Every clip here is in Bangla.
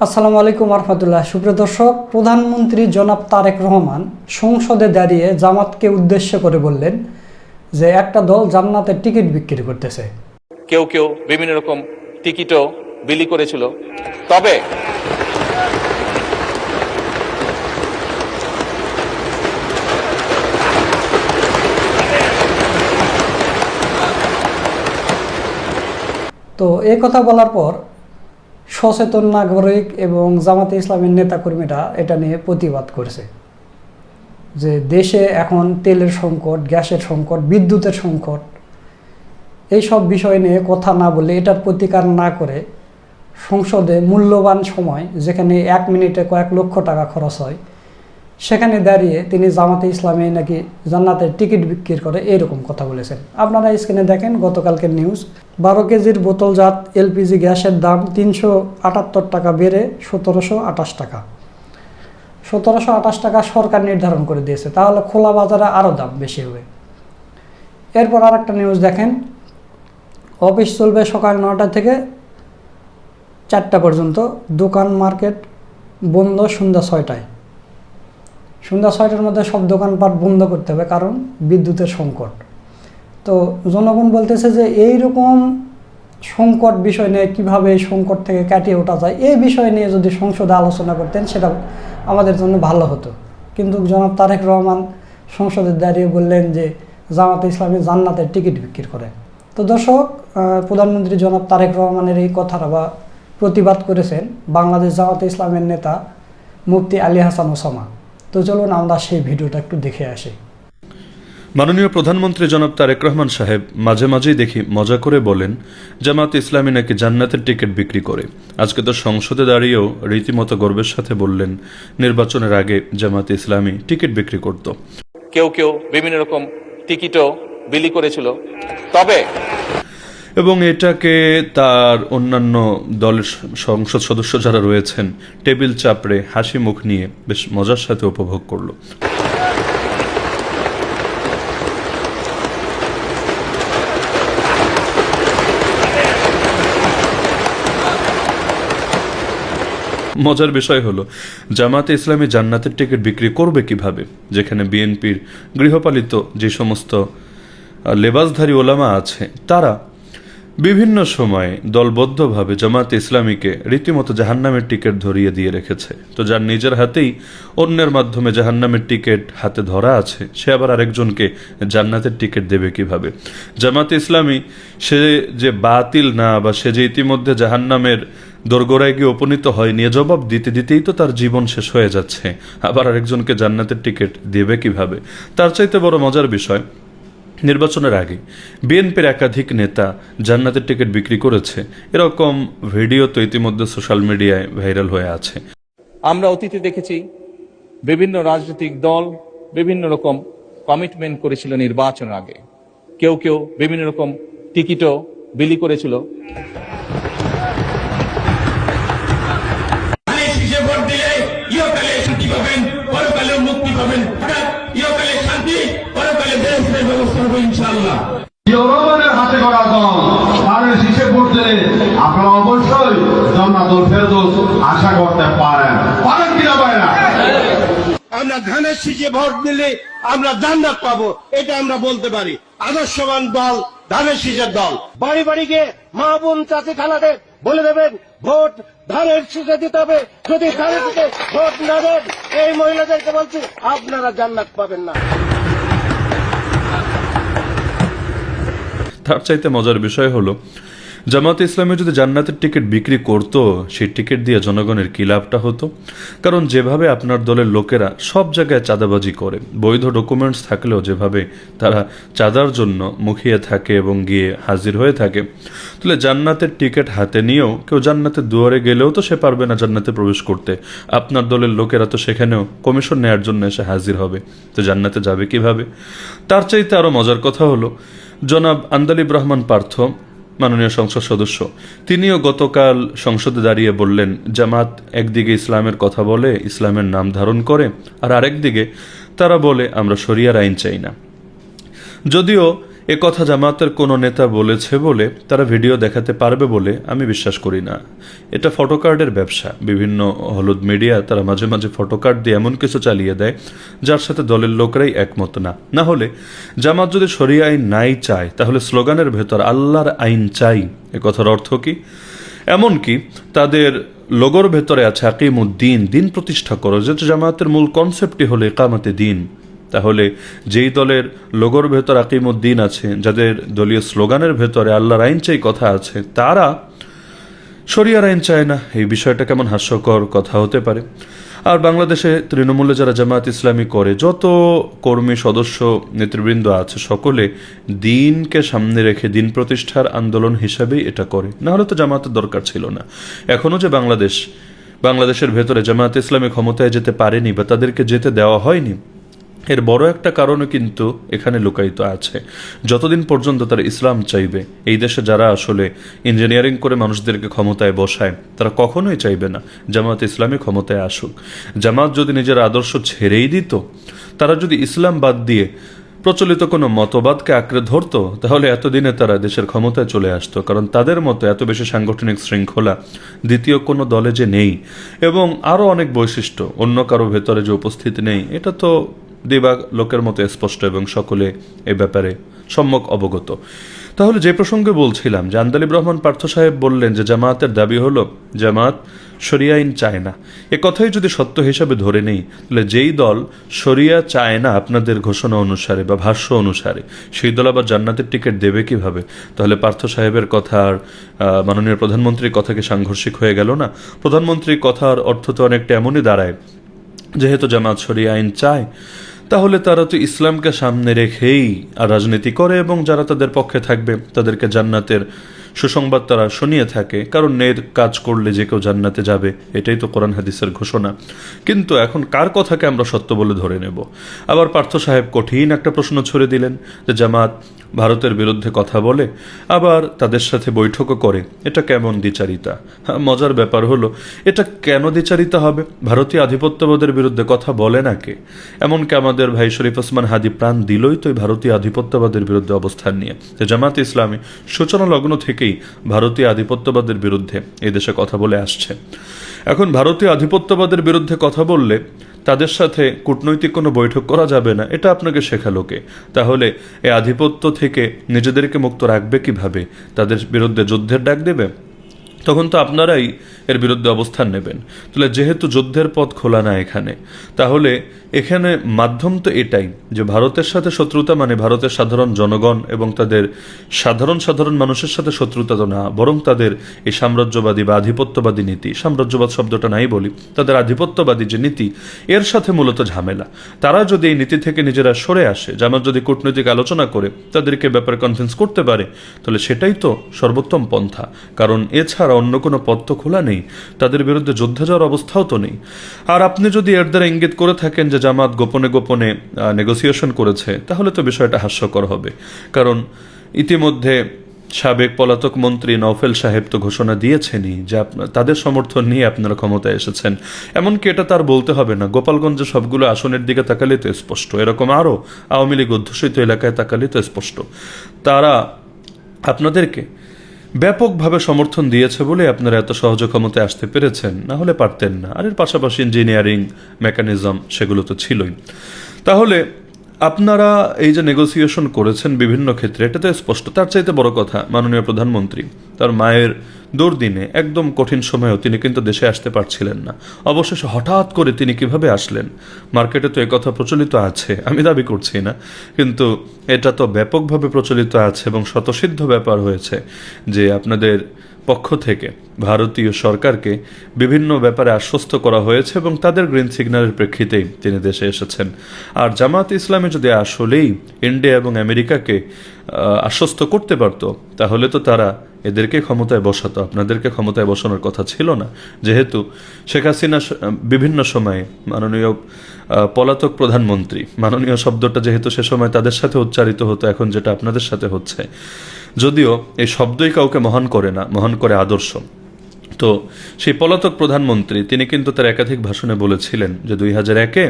আসসালামু আলাইকুম রহমতুল্লাহ। সুপ্রিয় দর্শক, প্রধানমন্ত্রী জনাব তারেক রহমান সংসদে দাঁড়িয়ে জামাতকে উদ্দেশ্য করে বললেন যে একটা দল জান্নাতের টিকিট বিক্রি করতেছে। কেউ কেউ বিভিন্ন রকম টিকিটও বিলি করেছিল, তবে তো এই কথা বলার পর সচেতন নাগরিক এবং জামাতে ইসলামের নেতাকর্মীরা এটা নিয়ে প্রতিবাদ করছে যে দেশে এখন তেলের সংকট, গ্যাসের সংকট, বিদ্যুতের সংকট, এইসব বিষয় নিয়ে কথা না বলে, এটার প্রতিকার না করে সংসদে মূল্যবান সময়, যেখানে 1 মিনিটে কয়েক লক্ষ টাকা খরচ হয়, সেখানে দাঁড়িয়ে তিনি জামাতে ইসলামে নাকি জান্নাতের টিকিট বিক্রি করে এরকম কথা বলেছেন। আপনারা স্ক্রিনে দেখেন গতকালকের নিউজ। 12 কেজির বোতলজাত এলপিজি গ্যাসের দাম 378 টাকা বেড়ে 1728 টাকা। 1728 টাকা সরকার নির্ধারণ করে দিয়েছে, তাহলে খোলা বাজারে আরও দাম বেশি হবে। এরপর আর একটা নিউজ দেখেন, অফিস চলবে সকাল 9টা থেকে 4টা পর্যন্ত, দোকান মার্কেট বন্ধ সন্ধ্যা 6টায়। সন্ধ্যা 6টার মধ্যে সব দোকানপাট বন্ধ করতে হবে, কারণ বিদ্যুতের সংকট। তো জনগণ বলতেছে যে এইরকম সংকট বিষয় নিয়ে কীভাবে এই সংকট থেকে কাটিয়ে ওঠা যায়, এই বিষয় নিয়ে যদি সংসদে আলোচনা করতেন সেটা আমাদের জন্য ভালো হতো। কিন্তু জনাব তারেক রহমান সংসদে দাঁড়িয়ে বললেন যে জামাতে ইসলামী জান্নাতের টিকিট বিক্রি করে। তো দর্শক, প্রধানমন্ত্রী জনাব তারেক রহমানের এই কথাটা বা প্রতিবাদ করেছেন বাংলাদেশ জামাতে ইসলামের নেতা মুফতি আলী হাসান ওসামা। তো চলুন আমরা সেই ভিডিওটা একটু দেখে আসি। মাননীয় প্রধানমন্ত্রী জনাব তারেক রহমান সাহেব মাঝে মাঝেই দেখি মজা করে বলেন জামাত ইসলামী নাকি জান্নাতের টিকিট বিক্রি করে। আজকে তো সংসদে দাঁড়িয়েও রীতিমতো গর্বের সাথে বললেন নির্বাচনের আগে জামাত ইসলামী টিকিট বিক্রি করত। কেউ কেউ বিভিন্ন রকম টিকিটও বিলি করেছিল, তবে এবং এটাকে তার অন্যান্য দলের সংসদ সদস্য যারা রয়েছেন টেবিল চাপড়ে হাসি মুখ নিয়ে বেশ মজার সাথে উপভোগ করল। মজার বিষয় হলো জামাতে ইসলামী জান্নাতের টিকিট বিক্রি করবে কিভাবে, যেখানে বিএনপির গৃহপালিত যে সমস্ত লেবাসধারী ওলামা আছে তারা বিভিন্ন সময়ে দলবদ্ধভাবে জামাতে ইসলামীকে রীতিমতো জাহান্নামের টিকিট ধরিয়ে দিয়ে রেখেছে। তো যার নিজের হাতেই অন্যের মাধ্যমে জাহান্নামের টিকিট হাতে ধরা আছে, সে আবার আরেকজনকে জান্নাতের টিকিট দেবে কিভাবে? জামাতে ইসলামী সে যে বাতিল না, বা সে যে ইতিমধ্যে জাহান্নামের দোরগোড়ায় গিয়ে উপনীত হয়, নিয়ে জবাব দিতে দিতেই তো তার জীবন শেষ হয়ে যাচ্ছে, আবার আরেকজনকে জান্নাতের টিকিট দেবে কিভাবে? তার চাইতে বড় মজার বিষয়, নির্বাচনের আগে বিএনপির একাধিক নেতা জান্নাতের টিকিট বিক্রি করেছে, এরকম ভিডিও তো ইতিমধ্যে সোশ্যাল মিডিয়ায় ভাইরাল হয়ে আছে। আমরা অতীতে দেখেছি বিভিন্ন রাজনৈতিক দল বিভিন্ন রকম কমিটমেন্ট করেছিল নির্বাচনের আগে। কেউ কেউ বিভিন্ন রকম টিকিটও বিলি করেছিল। জনগণের হাতে করা দল তাদের শীষে ভোট দিলে আপনারা অবশ্যই জান্নাতুল ফেরদৌস আশা করতে পারেন কিনা পারেন না? আমরা ধানের শীষে ভোট দিলে আমরা জান্নাত পাবো, এটা আমরা বলতে পারি। আদর্শবান দল ধানের শীষের দল। বাড়ি বাড়ি গিয়ে মা বোন চাচি খালাদের বলে দেবেন ভোট ধানের শীষে দিতে হবে। যদি ধানের শীষে ভোট না দেন, এই মহিলাদেরকে বলছি আপনারা জান্নাত পাবেন না। তার চাইতে মজার বিষয় হলো জামাতে ইসলামী যদি জান্নাতের টিকিট বিক্রি করতো, সেই টিকিট দিয়ে জনগণের কি লাভটা হতো? কারণ যেভাবে আপনার দলের লোকেরা সব জায়গায় চাঁদাবাজি করে, বৈধ ডকুমেন্টস থাকলেও যেভাবে তারা চাঁদার জন্য মুখিয়ে থাকে এবং গিয়ে হাজির হয়ে থাকে, তাহলে জান্নাতের টিকিট হাতে নিয়েও কেউ জান্নাতের দুয়ারে গেলেও তো সে পারবে না জান্নাতে প্রবেশ করতে। আপনার দলের লোকেরা তো সেখানেও কমিশন নেয়ার জন্য এসে হাজির হবে, তো জান্নাতে যাবে কিভাবে? তার চাইতে আরও মজার কথা হলো জনাব আন্দালিব রহমান পার্থ, মাননীয় সংসদ সদস্য, তিনিও গতকাল সংসদে দাঁড়িয়ে বললেন জামাত একদিকে ইসলামের কথা বলে, ইসলামের নাম ধারণ করে, আর আরেকদিকে তারা বলে আমরা শরিয়ার আইন চাই না। যদিও এ কথা জামায়াতের কোনো নেতা বলেছে বলে তারা ভিডিও দেখাতে পারবে বলে আমি বিশ্বাস করি না। এটা ফটোকার্ডের ব্যবসা। বিভিন্ন হলুদ মিডিয়া তারা মাঝে মাঝে ফটোকার্ড দিয়ে এমন কিছু চালিয়ে দেয় যার সাথে দলের লোকরাই একমত না। না হলে জামাত যদি শরিয়া আইন নাই চায় তাহলে স্লোগানের ভেতর আল্লাহর আইন চাই এ কথার অর্থ কি? এমনকি তাদের লোগোর ভেতরে আছে আকিমুদ্দিন, দিন প্রতিষ্ঠা করো, যেটা জামায়াতের মূল কনসেপ্টই হলো ইকামতে দিন। তাহলে যেই দলের লোগোর ভেতর আকিমুদ্দিন আছে, যাদের দলীয় স্লোগানের ভেতরে আল্লাহর আইন চাই কথা আছে, তারা শরিয়ার আইন চায় না। এই বিষয়টা কেমন হাস্যকর কথা হতে পারে। আর বাংলাদেশে তৃণমূলে যারা জামায়াত ইসলামী করে যত কর্মী সদস্য নেতৃবৃন্দ আছে সকলে দিনকে সামনে রেখে দিন প্রতিষ্ঠার আন্দোলন হিসাবেই এটা করে, না হলে তো জামায়াতের দরকার ছিল না। এখনও যে বাংলাদেশের ভেতরে জামায়াত ইসলামী ক্ষমতায় যেতে পারেনি বা তাদেরকে যেতে দেওয়া হয়নি, এর বড় একটা কারণও কিন্তু এখানে লুকায়িত আছে। যতদিন পর্যন্ত তারা ইসলাম চাইবে, এই দেশে যারা আসলে ইঞ্জিনিয়ারিং করে মানুষদেরকে ক্ষমতায় বসায় তারা কখনোই চাইবে না জামাত ইসলামী ক্ষমতায় আসুক। জামাত যদি নিজের আদর্শ ছেড়েই দিত, তারা যদি ইসলাম বাদ দিয়ে প্রচলিত কোনো মতবাদকে আঁকড়ে ধরতো, তাহলে এতদিনে তারা দেশের ক্ষমতায় চলে আসতো। কারণ তাদের মতো এত বেশি সাংগঠনিক শৃঙ্খলা দ্বিতীয় কোনো দলে যে নেই, এবং আরও অনেক বৈশিষ্ট্য অন্য কারো ভেতরে যে উপস্থিতি নেই, এটা তো দিবাগ লোকের মতো স্পষ্ট এবং সকলে এ ব্যাপারে সম্যক অবগত। তাহলে যে প্রসঙ্গে বলছিলাম যে আন্দালিব রহমান পার্থ সাহেব বললেন যে জামায়াতের দাবি হলো জামাত শরিয়া আইন চায় না, এ কথাই যদি সত্য হিসাবে ধরে নেই, তাহলে যেই দল শরিয়া চায় না আপনাদের ঘোষণা অনুসারে বা ভাষ্য অনুসারে, সেই দল আবার জান্নাতের টিকিট দেবে কিভাবে? তাহলে পার্থ সাহেবের কথা আর মাননীয় প্রধানমন্ত্রীর কথা কি সাংঘর্ষিক হয়ে গেল না? প্রধানমন্ত্রীর কথার অর্থ তো অনেকটা এমনই দাঁড়ায়, যেহেতু জামাত শরিয়া আইন চায় তাহলে তারা তো ইসলামকে সামনে রেখেই আর রাজনীতি করে, এবং যারা তাদের পক্ষে থাকবে তাদেরকে জান্নাতের সুসংবাদ তারা শুনিয়ে থাকে, কারণ নেক কাজ করলে যে কেউ জান্নাতে যাবে, এটাই তো কোরআন হাদিসের ঘোষণা। কিন্তু এখন কার কথাকে আমরা সত্য বলে ধরে নেব? আবার পার্থ সাহেব কঠিন একটা প্রশ্ন ছুড়ে দিলেন যে জামাত ভারতের বিরুদ্ধে কথা বলে আবার তাদের সাথে বৈঠকও করে, এটা কেমন দ্বিচারিতা? মজার ব্যাপার হলো, এটা কেন দ্বিচারিতা হবে? ভারতীয় আধিপত্যবাদের বিরুদ্ধে কথা বলে না কে? এমনকি আমাদের ভাই শরীফ ওসমান হাদি প্রাণ দিলই তো ভারতীয় আধিপত্যবাদের বিরুদ্ধে অবস্থান নিয়ে। জামাত ইসলামী সূচনা লগ্ন থেকেই ভারতীয় আধিপত্যবাদের বিরুদ্ধে এই দেশে কথা বলে আসছে। এখন ভারতীয় আধিপত্যবাদের বিরুদ্ধে কথা বললে তাদের সাথে কূটনৈতিক কোনো বৈঠক করা যাবে না, এটা আপনাকে শেখালো কে? তাহলে এই আধিপত্য থেকে নিজেদেরকে মুক্ত রাখবে কিভাবে? তাদের বিরুদ্ধে যুদ্ধের ডাক দেবে? তখন তো আপনারাই এর বিরুদ্ধে অবস্থান নেবেন। তাহলে যেহেতু যুদ্ধের পথ খোলা না এখানে, তাহলে এখানে মাধ্যম তো এটাই যে ভারতের সাথে শত্রুতা মানে ভারতের সাধারণ জনগণ এবং তাদের সাধারণ মানুষের সাথে শত্রুতা তো না, বরং তাদের এই সাম্রাজ্যবাদী বা আধিপত্যবাদী নীতি, সাম্রাজ্যবাদ শব্দটা নাই বলি, তাদের আধিপত্যবাদী যে নীতি, এর সাথে মূলত ঝামেলা। তারা যদি এই নীতি থেকে নিজেরা সরে আসে, জামাত যদি কূটনৈতিক আলোচনা করে তাদেরকে ব্যাপারে কনভিন্স করতে পারে, তাহলে সেটাই তো সর্বোত্তম পন্থা। কারণ এছাড়া অন্য কোনো পথ তো খোলা নেই, তাদের বিরুদ্ধে যুদ্ধে যাওয়ার অবস্থাও তো নেই। আর আপনি যদি এর দ্বারা ইঙ্গিত করে থাকেন যে জামাত গোপনে গোপনে নেগোসিয়েশন করেছে, তাহলে তো বিষয়টা হাস্যকর হবে। কারণ ইতিমধ্যে সাবেক পলাতক মন্ত্রী নওফেল সাহেব তো ঘোষণা দিয়েছেনই যে তাদের সমর্থন নিয়ে আপনারা ক্ষমতায় এসেছেন। এমনকি এটা তার বলতে হবে না, গোপালগঞ্জে সবগুলো আসনের দিকে তাকালে তো স্পষ্ট, এরকম আরও আওয়ামী লীগ অধ্যুষিত এলাকায় তাকালে তো স্পষ্ট, তারা আপনাদেরকে ব্যাপকভাবে সমর্থন দিয়েছে বলে আপনারা এত সহজে ক্ষমতায় আসতে পেরেছেন, না হলে পারতেন না। আর এর পাশাপাশি ইঞ্জিনিয়ারিং মেকানিজম সেগুলো তো ছিলই। তাহলে আপনারা এই যে নেগোসিয়েশন করেছেন বিভিন্ন ক্ষেত্রে, এটা তো স্পষ্ট। তার চাইতে বড় কথা, মাননীয় প্রধানমন্ত্রী তার মায়ের দুর্দিনে একদম কঠিন সময়েও তিনি কিন্তু দেশে আসতে পারছিলেন না। অবশেষে হঠাৎ করে তিনি কিভাবে আসলেন? মার্কেটে তো একথা প্রচলিত আছে, আমি দাবি করছি না, কিন্তু এটা তো ব্যাপকভাবে প্রচলিত আছে এবং স্বতঃসিদ্ধ ব্যাপার হয়েছে যে আপনাদের পক্ষ থেকে ভারতীয় সরকারকে বিভিন্ন ব্যাপারে আশ্বস্ত করা হয়েছে এবং তাদের গ্রিন সিগন্যালের প্রেক্ষিতেই তিনি দেশে এসেছেন। আর জামাত ইসলামী যদি আসলেই ইন্ডিয়া এবং আমেরিকাকে আশ্বস্ত করতে পারত, তাহলে তো তারা এদেরকে ক্ষমতায় বসাতো, আপনাদেরকে ক্ষমতায় বসানোর কথা ছিল না। যেহেতু শেখ হাসিনা বিভিন্ন সময়ে মাননীয় পলাতক প্রধানমন্ত্রী, মাননীয় শব্দটা যেহেতু সে সময় তাদের সাথে উচ্চারিত হতো, এখন যেটা আপনাদের সাথে হচ্ছে, যদিও এই শব্দই কাউকে মহান করে না, মহান করে আদর্শ। তো সেই পলাতক প্রধানমন্ত্রী তিনি কিন্তু তার একাধিক ভাষণে বলেছিলেন যে 2001-এ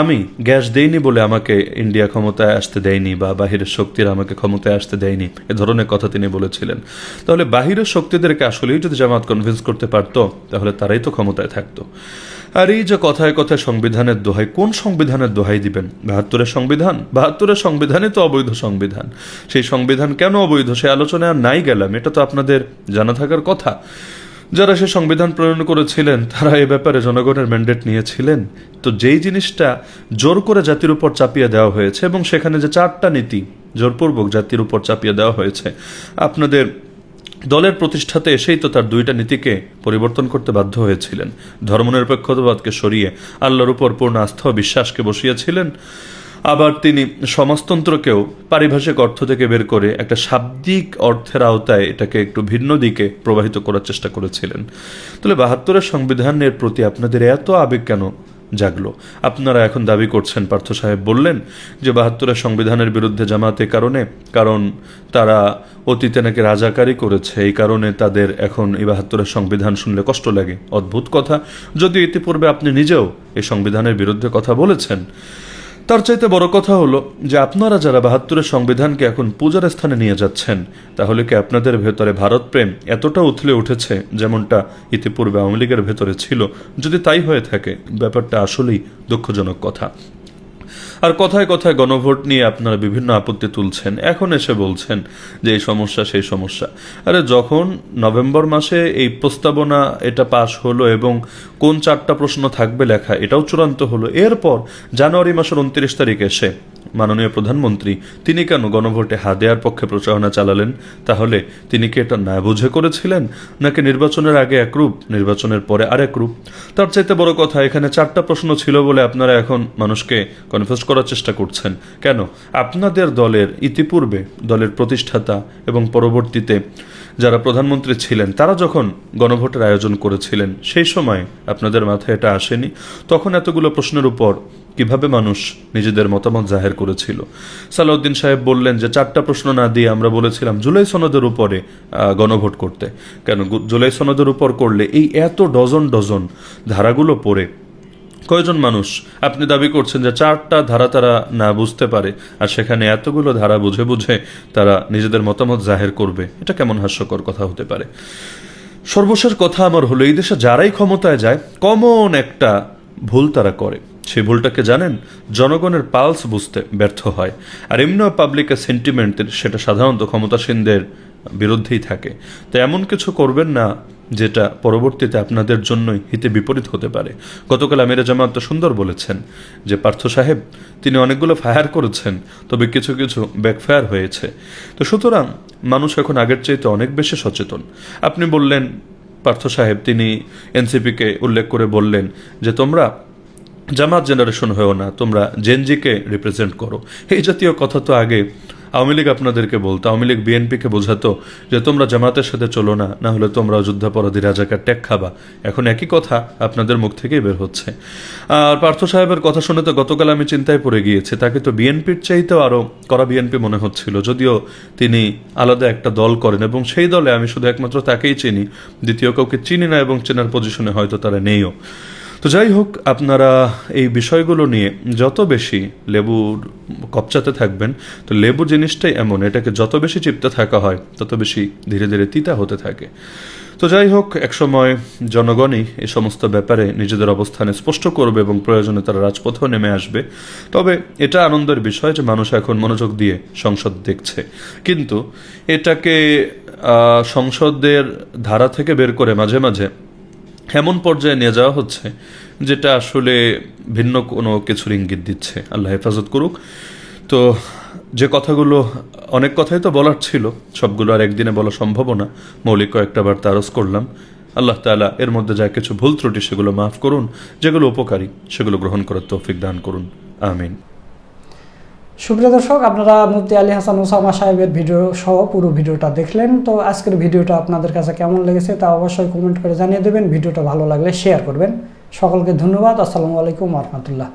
আমি গ্যাস দেইনি বলে আমাকে ইন্ডিয়া ক্ষমতায় আসতে দেয়নি বা বাহিরের শক্তিরা আমাকে ক্ষমতায় আসতে দেয়নি, এ ধরনের কথা তিনি বলেছিলেন। তাহলে বাহিরের শক্তিদেরকে আসলেই যদি জামাত কনভিন্স করতে পারত তাহলে তারাই তো ক্ষমতায় থাকতো। আর এই যে কথায় কথায় সংবিধানের দোহাই, কোন সংবিধানের দোহাই দিবেন? 72-এর সংবিধান? 72-এর সংবিধানই তো অবৈধ সংবিধান। সেই সংবিধান কেন অবৈধ সে আলোচনায় আর নাই গেলাম, এটা তো আপনাদের জানা থাকার কথা। যারা সে সংবিধান প্রণয়ন করেছিলেন তারা এ ব্যাপারে জনগণের ম্যান্ডেট নিয়েছিলেন। তো যেই জিনিসটা জোর করে জাতির উপর চাপিয়ে দেওয়া হয়েছে এবং সেখানে যে 4টা নীতি জোরপূর্বক জাতির উপর চাপিয়ে দেওয়া হয়েছে, আপনাদের দলের প্রতিষ্ঠাতে এসেই তো তার 2টা নীতিকে পরিবর্তন করতে বাধ্য হয়েছিলেন। ধর্মনিরপেক্ষতাবাদকে সরিয়ে আল্লাহর উপর পূর্ণ আস্থা ও বিশ্বাসকে বসিয়েছিলেন। আবার তিনি সমাজতন্ত্রকেও পারিভাষিক অর্থ থেকে বের করে একটা শাব্দিক অর্থের আওতায় এটাকে একটু ভিন্ন দিকে প্রবাহিত করার চেষ্টা করেছিলেন। তাহলে 72-এর সংবিধানের প্রতি আপনাদের এত আবেগ কেন জাগলো? আপনারা এখন দাবি করছেন, পার্থ সাহেব বললেন যে 72-এর সংবিধানের বিরুদ্ধে জামাতে কারণ তারা অতীতে নাকি রাজাকারি করেছে, এই কারণে তাদের এখন এই 72-এর সংবিধান শুনলে কষ্ট লাগে। অদ্ভুত কথা, যদিও ইতিপূর্বে আপনি নিজেও এই সংবিধানের বিরুদ্ধে কথা বলেছেন। তার চাইতে বড় কথা হলো যে আপনারা যারা 72-এর সংবিধানকে এখন পূজার স্থানে নিয়ে যাচ্ছেন, তাহলে কি আপনাদের ভেতরে ভারত প্রেম এতটা উথলে উঠেছে যেমনটা ইতিপূর্বে আওয়ামী লীগের ভেতরে ছিল? যদি তাই হয়ে থাকে ব্যাপারটা আসলেই দুঃখজনক কথা। আর কথায় কথায় গণভোট নিয়ে আপনারা বিভিন্ন আপত্তি তুলছেন, এখন এসে বলছেন যে এই সমস্যা সেই সমস্যা। আরে যখন নভেম্বর মাসে এই প্রস্তাবনা এটা পাশ হলো এবং কোন 4টা প্রশ্ন থাকবে লেখা এটাও চূড়ান্ত হলো, এরপর জানুয়ারি মাসের 29 তারিখ এসে মাননীয় প্রধানমন্ত্রী তিনি কেন গণভোটে হা দেওয়ার পক্ষে প্রচারণা চালালেন? তাহলে তিনি কি এটা না বুঝে করেছিলেন, নাকি নির্বাচনের আগে এক রূপ নির্বাচনের পরে আরেক রূপ? তার চাইতে বড় কথা, এখানে 4টা প্রশ্ন ছিল বলে আপনারা এখন মানুষকে কনফিউজ করার চেষ্টা করছেন কেন? আপনাদের দলের ইতিপূর্বে দলের প্রতিষ্ঠাতা এবং পরবর্তীতে যারা প্রধানমন্ত্রী ছিলেন তারা যখন গণভোটের আয়োজন করেছিলেন সেই সময় আপনাদের মাথায় এটা আসেনি? তখন এতগুলো প্রশ্নের উপর কিভাবে মানুষ নিজেদের মতামত জাহের করেছিল? সালাউদ্দিন সাহেব বললেন যে 4টা প্রশ্ন না দিয়ে আমরা বলেছিলাম জুলাই সনদের উপরে গণভোট করতে। কেন জুলাই সনদের উপর করলে এই এত ডজন ডজন ধারাগুলো পড়ে কয়জন মানুষ আপনি দাবি করছেন যে 4টা ধারা তারা না বুঝতে পারে, আর সেখানে এতগুলো ধারা বুঝে বুঝে তারা নিজেদের মতামত জাহের করবে? এটা কেমন হাস্যকর কথা হতে পারে? সর্বশেষ কথা আমার হলো, এই দেশে যারাই ক্ষমতায় যায় কমন একটা ভুল তারা করে। সেই ভুলটাকে জানেন? জনগণের পালস বুঝতে ব্যর্থ হয়। আর এমনিও পাবলিকের সেন্টিমেন্ট সেটা সাধারণত ক্ষমতাসীনদের বিরুদ্ধেই থাকে। তো এমন কিছু করবেন না যেটা পরবর্তীতে আপনাদের জন্যই হিতে বিপরীত হতে পারে। গতকাল আমিরে জামাত তো সুন্দর বলেছেন যে পার্থ সাহেব তিনি অনেকগুলো ফায়ার করেছেন, তবে কিছু কিছু ব্যাকফায়ার হয়েছে। তো সুতরাং মানুষ এখন আগের চাইতে অনেক বেশি সচেতন। আপনি বললেন পার্থ সাহেব, তিনি এনসিপিকে উল্লেখ করে বললেন যে তোমরা জামাত জেনারেশন হয়েও না, তোমরা জেনজিকে রিপ্রেজেন্ট করো। এই জাতীয় কথা তো আগে আওয়ামী লীগ আপনাদেরকে বলতো, আওয়ামী লীগ বিএনপিকে বোঝাতো যে তোমরা জামাতের সাথে চলো না, না হলে তোমরা যুদ্ধাপরাধী রাজাকার ট্যাগ খাবা। এখন একই কথা আপনাদের মুখ থেকেই বের হচ্ছে। আর পার্থ সাহেবের কথা শুনে তো গতকাল আমি চিন্তায় পড়ে গিয়েছি, তাকে তো বিএনপির চাইতেও আরও করা বিএনপি মনে হচ্ছিল, যদিও তিনি আলাদা একটা দল করেন এবং সেই দলে আমি শুধু একমাত্র তাকেই চিনি, দ্বিতীয় কাউকে চিনি না এবং চেনার পজিশনে হয়তো তারা নেইও। তো যাই হোক, আপনারা এই বিষয়গুলো নিয়ে যত বেশি লেবুর কপচাতে থাকবেন, তো লেবু জিনিসটাই এমন, এটাকে যত বেশি চিপতে থাকা হয় তত বেশি ধীরে ধীরে তিতা হতে থাকে। তো যাই হোক, একসময় জনগণই এই সমস্ত ব্যাপারে নিজেদের অবস্থানে স্পষ্ট করবে এবং প্রয়োজনে তারা রাজপথেও নেমে আসবে। তবে এটা আনন্দের বিষয় যে মানুষ এখন মনোযোগ দিয়ে সংসদ দেখছে, কিন্তু এটাকে সংসদের ধারা থেকে বের করে মাঝে মাঝে এমন পর্যায়ে নিয়ে যাওয়া হচ্ছে যেটা আসলে ভিন্ন কোনো কিছুর ইঙ্গিত দিচ্ছে। আল্লাহ হেফাজত করুক। তো যে কথাগুলো, অনেক কথাই তো বলার ছিল, সবগুলো আর একদিনে বলা সম্ভব না, মৌলিক কয়েকটা বার্তা আরজ করলাম। আল্লাহ তাআলা এর মধ্যে যা কিছু ভুল ত্রুটি সেগুলো মাফ করুন, যেগুলো উপকারী সেগুলো গ্রহণ করার তৌফিক দান করুন, আমিন। সুপ্রিয় দর্শক, আপনারা মুফতি আলী হাসান ওসামা সাহেবের ভিডিও সহ পুরো ভিডিওটা দেখলেন। তো আজকের ভিডিওটা আপনাদের কাছে কেমন লেগেছে তা অবশ্যই কমেন্ট করে জানিয়ে দেবেন। ভিডিওটা ভালো লাগলে শেয়ার করবেন। সকলকে ধন্যবাদ। আসসালামু আলাইকুম ওয়া রাহমাতুল্লাহ।